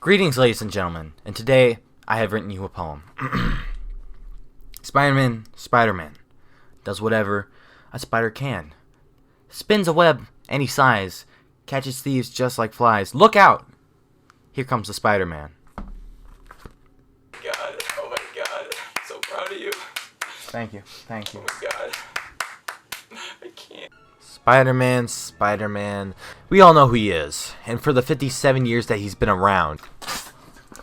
Greetings, ladies and gentlemen, and today I have written you a poem. Spider-Man, does whatever a spider can. Spins a web any size, catches thieves just like flies. Look out! Here comes the Spider-Man. God, oh my God, I'm so proud of you. Thank you. Oh my God, I can't. Spider-Man. We all know who he is, and for the 57 years that he's been around.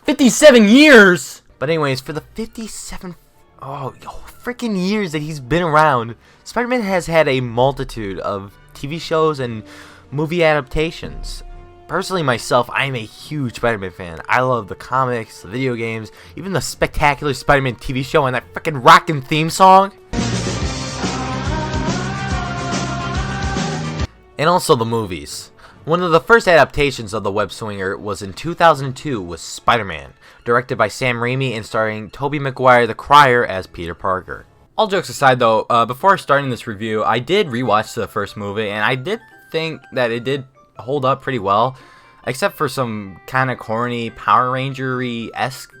57 years! But anyways, for the 57 freaking years that he's been around, Spider-Man has had a multitude of TV shows and movie adaptations. Personally, myself, I am a huge Spider-Man fan. I love the comics, the video games, even the spectacular Spider-Man TV show and that freaking rockin' theme song. And also the movies. One of the first adaptations of the web swinger was in 2002 with Spider-Man, directed by Sam Raimi and starring Tobey Maguire the Crier as Peter Parker. All jokes aside though, before starting this review, I did rewatch the first movie and I did think that it did hold up pretty well, except for some kind of corny Power Ranger-esque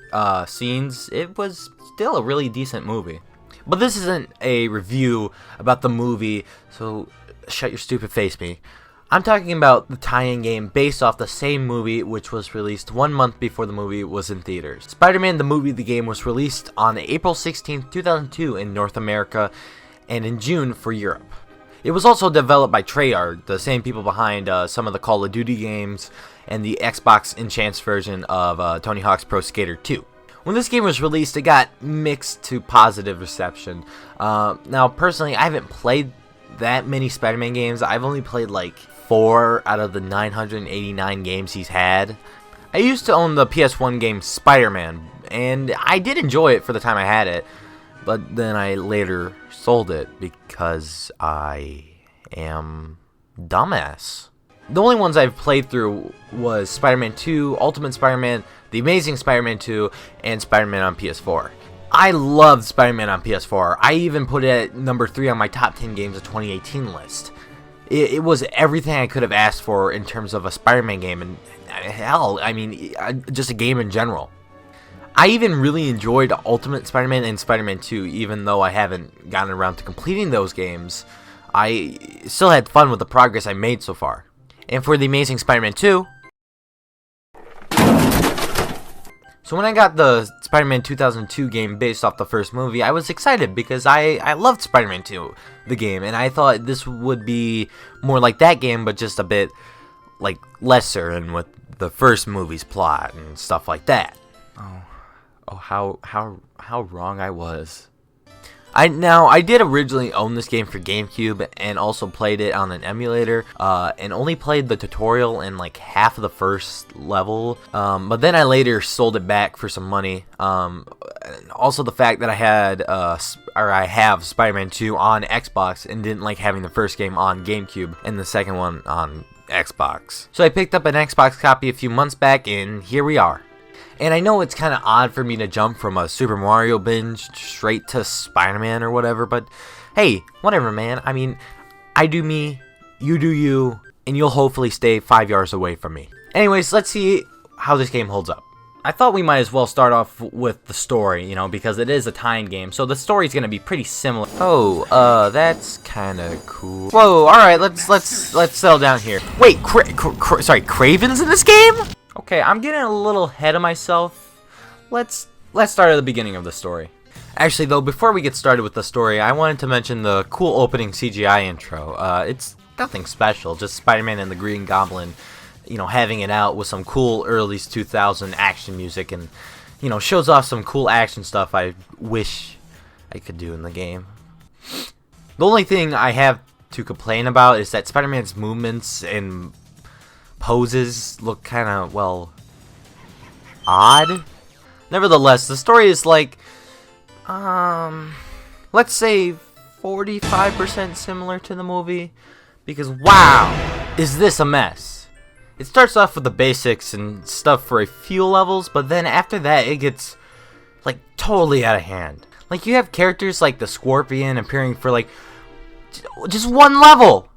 scenes. It was still a really decent movie. But this isn't a review about the movie, so shut your stupid face, me. I'm talking about the tie-in game based off the same movie, which was released 1 month before the movie was in theaters. Spider-Man the movie, the game, was released on April 16, 2002 in North America and in June for Europe. It was also developed by Treyarch, the same people behind some of the Call of Duty games and the Xbox Enhanced version of Tony Hawk's Pro Skater 2. When this game was released, it got mixed to positive reception. Now, personally, I haven't played that many Spider-Man games. I've only played like 4 out of the 989 games he's had. I used to own the PS1 game Spider-Man, and I did enjoy it for the time I had it, but then I later sold it because I am dumbass. The only ones I've played through was Spider-Man 2, Ultimate Spider-Man, The Amazing Spider-Man 2, and Spider-Man on PS4. I loved Spider-Man on PS4. I even put it at number 3 on my top 10 games of 2018 list. It was everything I could have asked for in terms of a Spider-Man game, and hell, I mean, just a game in general. I even really enjoyed Ultimate Spider-Man and Spider-Man 2, even though I haven't gotten around to completing those games. I still had fun with the progress I made so far. And for The Amazing Spider-Man 2, so when I got the Spider-Man 2002 game based off the first movie, I was excited because I loved Spider-Man 2, the game, and I thought this would be more like that game, but just a bit like lesser and with the first movie's plot and stuff like that. Oh, how wrong I was. I did originally own this game for GameCube and also played it on an emulator, and only played the tutorial and like half of the first level, but then I later sold it back for some money. Also the fact that I have Spider-Man 2 on Xbox and didn't like having the first game on GameCube and the second one on Xbox. So I picked up an Xbox copy a few months back and here we are. And I know it's kind of odd for me to jump from a Super Mario binge straight to Spider-Man or whatever, but hey, whatever, man. I mean, I do me, you do you, and you'll hopefully stay 5 yards away from me. Anyways, let's see how this game holds up. I thought we might as well start off with the story, because it is a tie-in game, so the story's gonna be pretty similar. Oh, that's kind of cool. Whoa, all right, let's settle down here. Wait, Cravens in this game? Okay, I'm getting a little ahead of myself. Let's start at the beginning of the story. Actually, though, before we get started with the story, I wanted to mention the cool opening CGI intro. It's nothing special, just Spider-Man and the Green Goblin, having it out with some cool early 2000 action music and, shows off some cool action stuff I wish I could do in the game. The only thing I have to complain about is that Spider-Man's movements and poses look kind of, odd. Nevertheless, the story is like, let's say 45% similar to the movie, because wow, is this a mess. It starts off with the basics and stuff for a few levels, but then after that it gets like totally out of hand. Like you have characters like the Scorpion appearing for like just one level.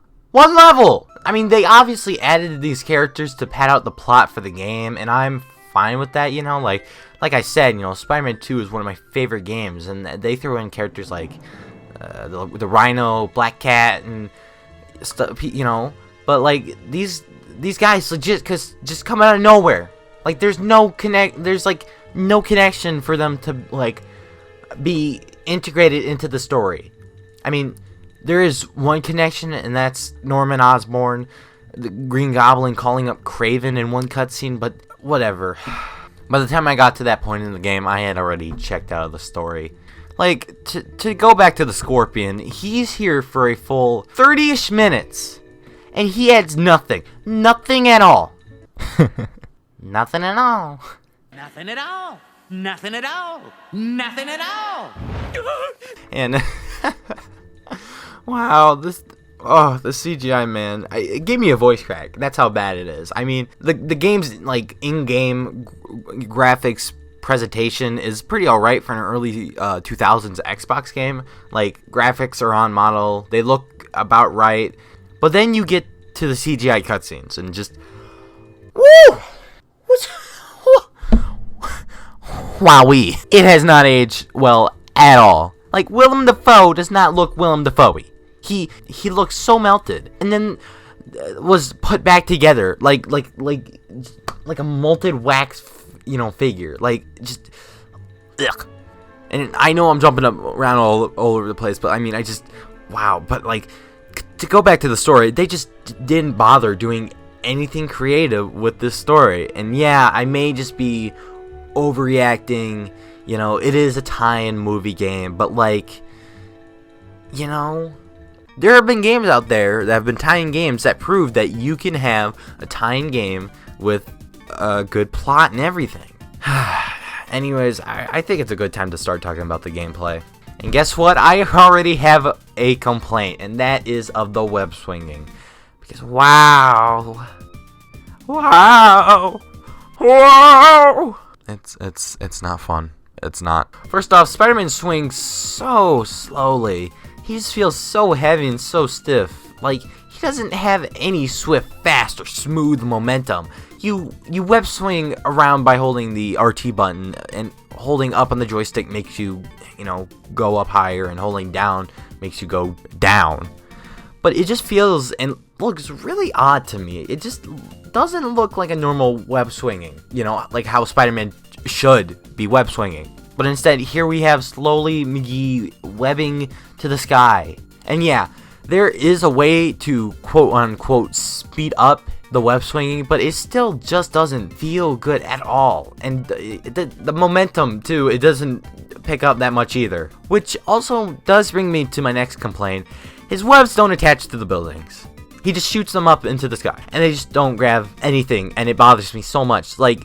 I mean, they obviously added these characters to pad out the plot for the game, and I'm fine with that, you know, like I said, you know, Spider-Man 2 is one of my favorite games, and they throw in characters like the Rhino, Black Cat, and stuff, you know, but like these guys legit just come out of nowhere. Like there's no connection for them to like be integrated into the story. I mean, there is one connection, and that's Norman Osborn, the Green Goblin, calling up Craven in one cutscene, but whatever. By the time I got to that point in the game, I had already checked out of the story. Like, to go back to the Scorpion, he's here for a full 30-ish minutes, and he adds nothing. Nothing at all. Nothing at all. Nothing at all. Nothing at all. Nothing at all. And wow, the CGI, man, it gave me a voice crack. That's how bad it is. I mean, the game's like in-game graphics presentation is pretty alright for an early 2000s Xbox game. Like, graphics are on model, they look about right, but then you get to the CGI cutscenes and just woo! Wowee. It has not aged well at all. Like, Willem Dafoe does not look Willem Dafoe-y. He looks so melted, and then was put back together like a molted wax, you know, figure. Like, just ugh. And I know I'm jumping up around all over the place, but I mean, wow. But like, to go back to the story, they just didn't bother doing anything creative with this story. And yeah, I may just be overreacting, you know, it is a tie-in movie game, but like, you know, there have been games out there that have been tie-in games that prove that you can have a tie-in game with a good plot and everything. Anyways, I think it's a good time to start talking about the gameplay. And guess what? I already have a complaint, and that is of the web swinging. Because wow. It's not fun. It's not. First off, Spider-Man swings so slowly. He just feels so heavy and so stiff. Like, he doesn't have any swift, fast, or smooth momentum. You web swing around by holding the RT button, and holding up on the joystick makes you, you know, go up higher, and holding down makes you go down. But it just feels and looks really odd to me. It just doesn't look like a normal web swinging, you know, like how Spider-Man should be web swinging. But instead, here we have slowly McGee webbing to the sky. And yeah, there is a way to quote-unquote speed up the web swinging, but it still just doesn't feel good at all. And the momentum, too, it doesn't pick up that much either. Which also does bring me to my next complaint. His webs don't attach to the buildings. He just shoots them up into the sky, and they just don't grab anything, and it bothers me so much. Like,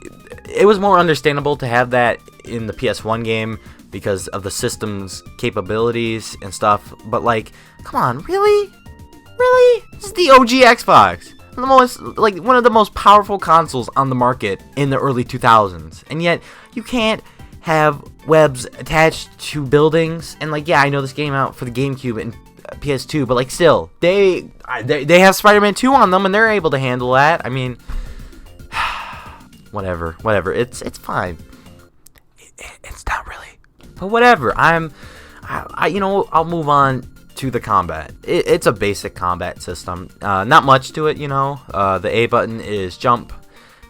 it was more understandable to have that in the PS1 game because of the system's capabilities and stuff, but like, come on, really? This is the OG Xbox. One of the most powerful consoles on the market in the early 2000s, and yet you can't have webs attached to buildings. And like, yeah, I know this game out for the GameCube and PS2, but like, still, they have Spider-Man 2 on them, and they're able to handle that. I mean, whatever, it's fine. It's not really, but whatever. You know, I'll move on to the combat. It's a basic combat system, not much to it, you know. The A button is jump,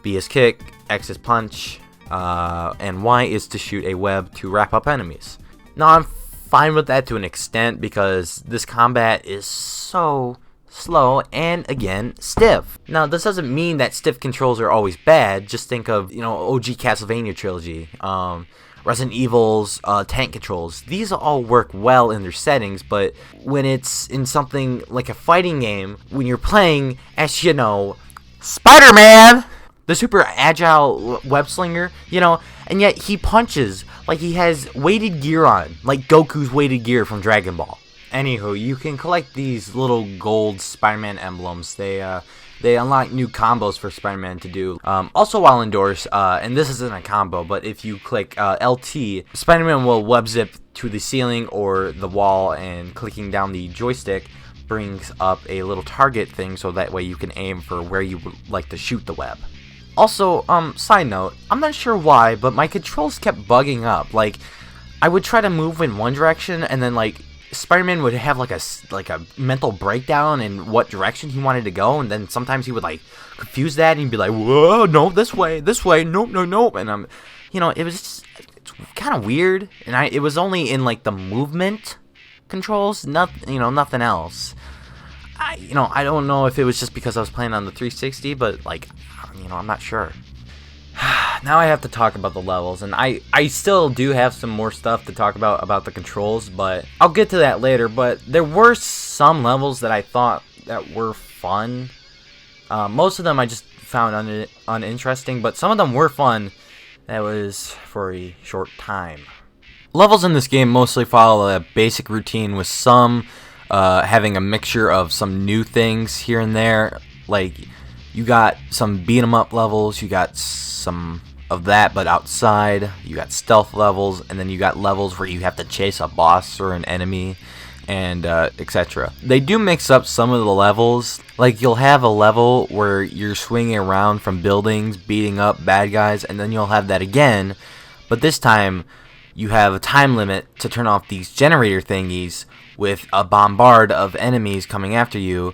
B is kick, X is punch, and Y is to shoot a web to wrap up enemies. Now, I'm fine with that to an extent because this combat is so slow and, again, stiff. Now, this doesn't mean that stiff controls are always bad. Just think of, you know, OG Castlevania trilogy, Resident Evil's tank controls. These all work well in their settings, but when it's in something like a fighting game, when you're playing as, you know, Spider-Man, the super agile web slinger, you know, and yet he punches like he has weighted gear on, like Goku's weighted gear from Dragon Ball. Anywho, you can collect these little gold Spider-Man emblems. They unlock new combos for Spider-Man to do. Also, while indoors, and this isn't a combo, but if you click LT, Spider-Man will web zip to the ceiling or the wall, and clicking down the joystick brings up a little target thing, so that way you can aim for where you would like to shoot the web. Also, side note, I'm not sure why, but my controls kept bugging up. Like, I would try to move in one direction, and then, like, Spider-Man would have, like a mental breakdown in what direction he wanted to go, and then sometimes he would, like, confuse that, and he'd be like, whoa, no, this way, nope, nope, and, it was just, it's kind of weird, and it was only in, like, the movement controls, nothing else. I don't know if it was just because I was playing on the 360, but, like, I'm not sure. Now I have to talk about the levels, and I still do have some more stuff to talk about the controls, but I'll get to that later. But there were some levels that I thought that were fun. Most of them I just found uninteresting, but some of them were fun. That was for a short time. Levels in this game mostly follow a basic routine, with some having a mixture of some new things here and there. Like, you got some beat 'em up levels, you got some of that but outside, you got stealth levels, and then you got levels where you have to chase a boss or an enemy, and etc. They do mix up some of the levels. Like, you'll have a level where you're swinging around from buildings beating up bad guys, and then you'll have that again, but this time you have a time limit to turn off these generator thingies with a bombard of enemies coming after you,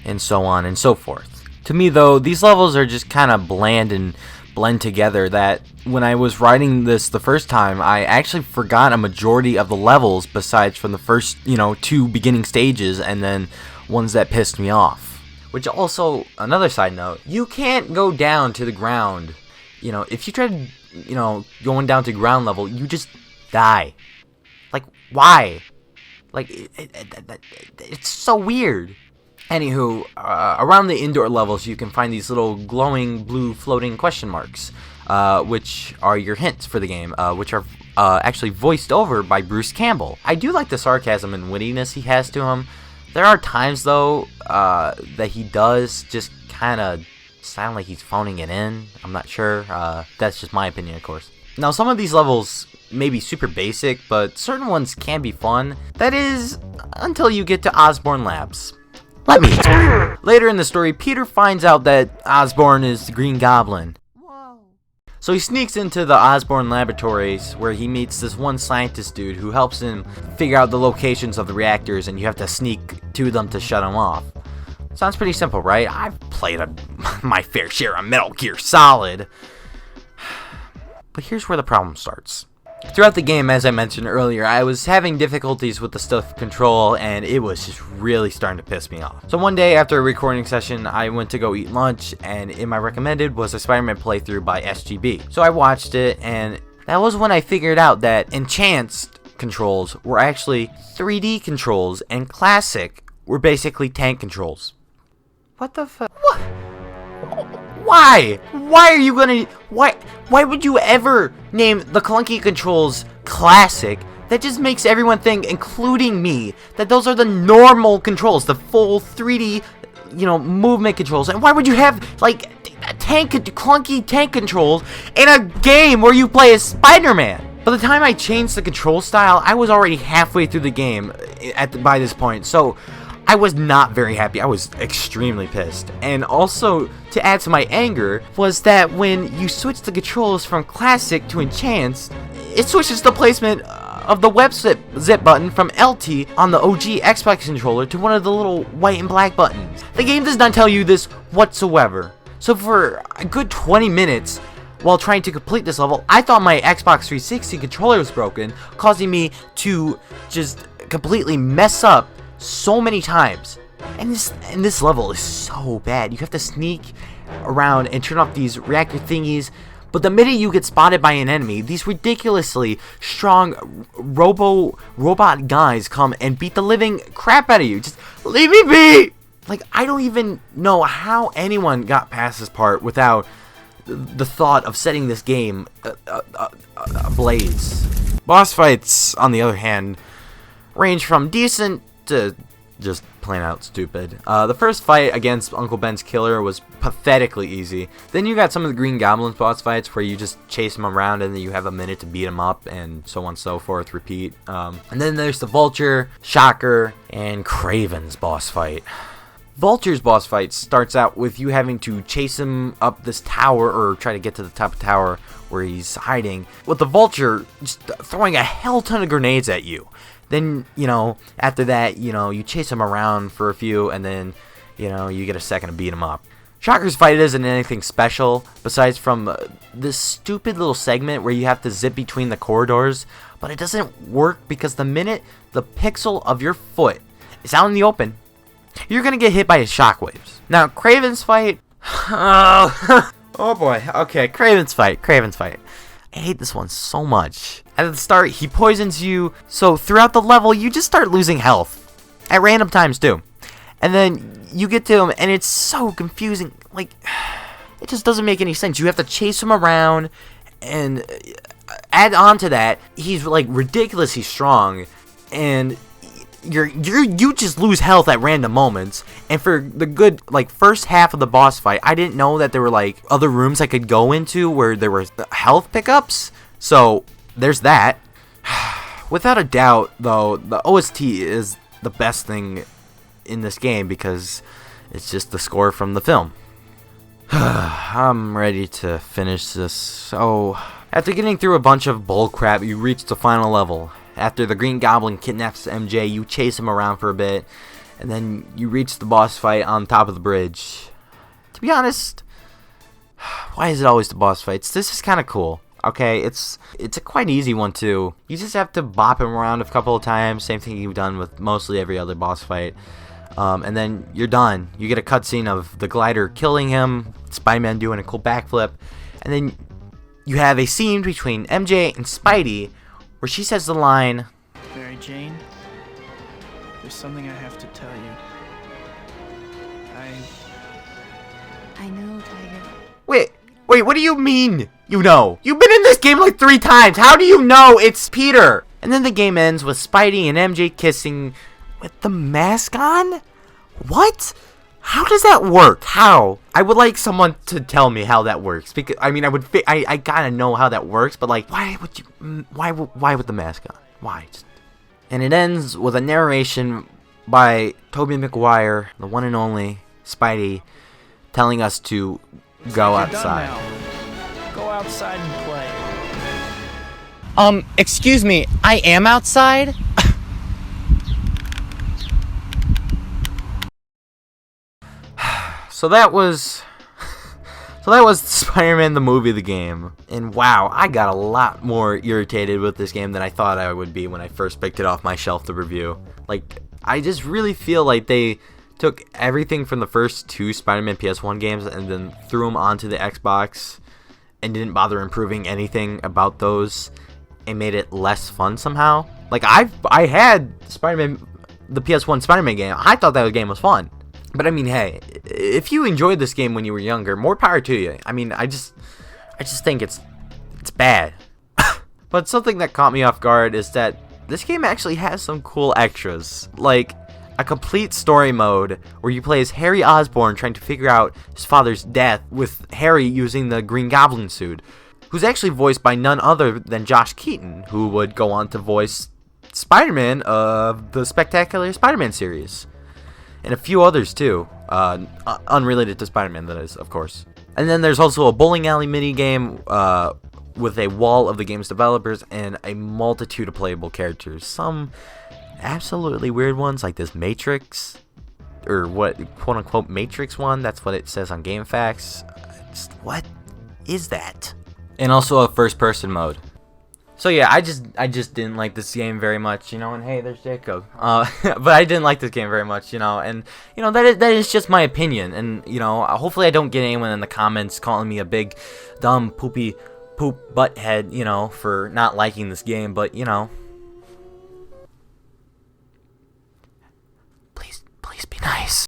and so on and so forth. To me, though, these levels are just kind of bland and blend together, that when I was writing this the first time, I actually forgot a majority of the levels besides from the first, 2 beginning stages, and then ones that pissed me off. Which also, another side note, you can't go down to the ground. If you try to, going down to ground level, you just die. Like, why? Like, it's so weird. Anywho, around the indoor levels, you can find these little glowing blue floating question marks, which are your hints for the game, which are actually voiced over by Bruce Campbell. I do like the sarcasm and wittiness he has to him. There are times, though, that he does just kind of sound like he's phoning it in. I'm not sure. That's just my opinion, of course. Now, some of these levels may be super basic, but certain ones can be fun. That is, until you get to Osborn Labs. Let me explain. Later in the story, Peter finds out that Osborn is the Green Goblin. Whoa. So he sneaks into the Osborn laboratories, where he meets this one scientist dude who helps him figure out the locations of the reactors, and you have to sneak to them to shut them off. Sounds pretty simple, right? I've played my fair share of Metal Gear Solid. But here's where the problem starts. Throughout the game, as I mentioned earlier, I was having difficulties with the stealth control, and it was just really starting to piss me off. So one day after a recording session, I went to go eat lunch, and in my recommended was a Spider-Man playthrough by SGB. So I watched it, and that was when I figured out that enhanced controls were actually 3D controls, and classic were basically tank controls. What the fuck? What? Why? Why are you gonna... Why would you ever name the clunky controls classic? That just makes everyone think, including me, that those are the normal controls, the full 3D, movement controls. And why would you have, like, clunky tank controls in a game where you play as Spider-Man? By the time I changed the control style, I was already halfway through the game by this point, so I was not very happy. I was extremely pissed. And also, to add to my anger, was that when you switch the controls from classic to enhanced, it switches the placement of the web zip button from LT on the OG Xbox controller to one of the little white and black buttons. The game does not tell you this whatsoever. So for a good 20 minutes, while trying to complete this level, I thought my Xbox 360 controller was broken, causing me to just completely mess up so many times. And this level is so bad. You have to sneak around and turn off these reactor thingies, but the minute you get spotted by an enemy, these ridiculously strong robot guys come and beat the living crap out of you. Just leave me be! Like, I don't even know how anyone got past this part without the thought of setting this game ablaze. Boss fights, on the other hand, range from decent to just plain out stupid. The first fight against Uncle Ben's killer was pathetically easy. Then you got some of the Green Goblin's boss fights where you just chase him around and then you have a minute to beat him up, and so on and so forth, repeat. And then there's the Vulture, Shocker, and Cravens boss fight. Vulture's boss fight starts out with you having to chase him up this tower, or try to get to the top of the tower where he's hiding, with the Vulture just throwing a hell ton of grenades at you. Then, after that, you chase him around for a few, and then, you get a second to beat him up. Shocker's fight isn't anything special, besides from this stupid little segment where you have to zip between the corridors, but it doesn't work because the minute the pixel of your foot is out in the open, you're gonna get hit by his shockwaves. Now, Cravens Fight, oh boy, okay, Cravens Fight. I hate this one so much. At the start, he poisons you, so throughout the level, you just start losing health. At random times, too. And then you get to him, and it's so confusing. Like, it just doesn't make any sense. You have to chase him around, and add on to that, he's like ridiculously strong, and you just lose health at random moments. And for the good first half of the boss fight, I didn't know that there were other rooms I could go into where there were health pickups. So there's that. Without a doubt, though, the OST is the best thing in this game because it's just the score from the film. I'm ready to finish this. So, after getting through a bunch of bullcrap, you reach the final level. After the Green Goblin kidnaps MJ, you chase him around for a bit, and then you reach the boss fight on top of the bridge. To be honest, why is it always the boss fights? This is kind of cool. Okay, it's a quite easy one too. You just have to bop him around a couple of times, same thing you've done with mostly every other boss fight. And then you're done. You get a cutscene of the glider killing him, Spider-Man doing a cool backflip, and then you have a scene between MJ and Spidey where she says the line, Mary Jane, there's something I have to tell you. I know, Tiger. Wait, what do you mean, you know? You've been in this game 3 times. How do you know it's Peter? And then the game ends with Spidey and MJ kissing with the mask on? What? How does that work? How? I would like someone to tell me how that works. Because I gotta know how that works. But why would you? Why with the mask on? Why? And it ends with a narration by Tobey Maguire, the one and only Spidey, telling us to go outside. Go outside and play. Excuse me. I am outside. So that was Spider-Man the movie, the game. And wow, I got a lot more irritated with this game than I thought I would be when I first picked it off my shelf to review. I just really feel like they took everything from the first 2 Spider-Man PS1 games and then threw them onto the Xbox and didn't bother improving anything about those and made it less fun somehow. I had Spider-Man, the PS1 Spider-Man game. I thought that game was fun. But hey, if you enjoyed this game when you were younger, more power to you. I just think it's bad. But something that caught me off guard is that this game actually has some cool extras, like a complete story mode where you play as Harry Osborn trying to figure out his father's death, with Harry using the Green Goblin suit, who's actually voiced by none other than Josh Keaton, who would go on to voice Spider-Man of the Spectacular Spider-Man series. And a few others too, unrelated to Spider-Man, that is, of course. And then there's also a bowling alley minigame with a wall of the game's developers and a multitude of playable characters. Some absolutely weird ones, like this Matrix, or what, quote-unquote Matrix one, that's what it says on GameFAQs. What is that? And also a first-person mode. So yeah, I just didn't like this game very much, and hey, there's Jacob. But I didn't like this game very much, and that is just my opinion, and hopefully I don't get anyone in the comments calling me a big, dumb, poop butthead, for not liking this game, but please be nice.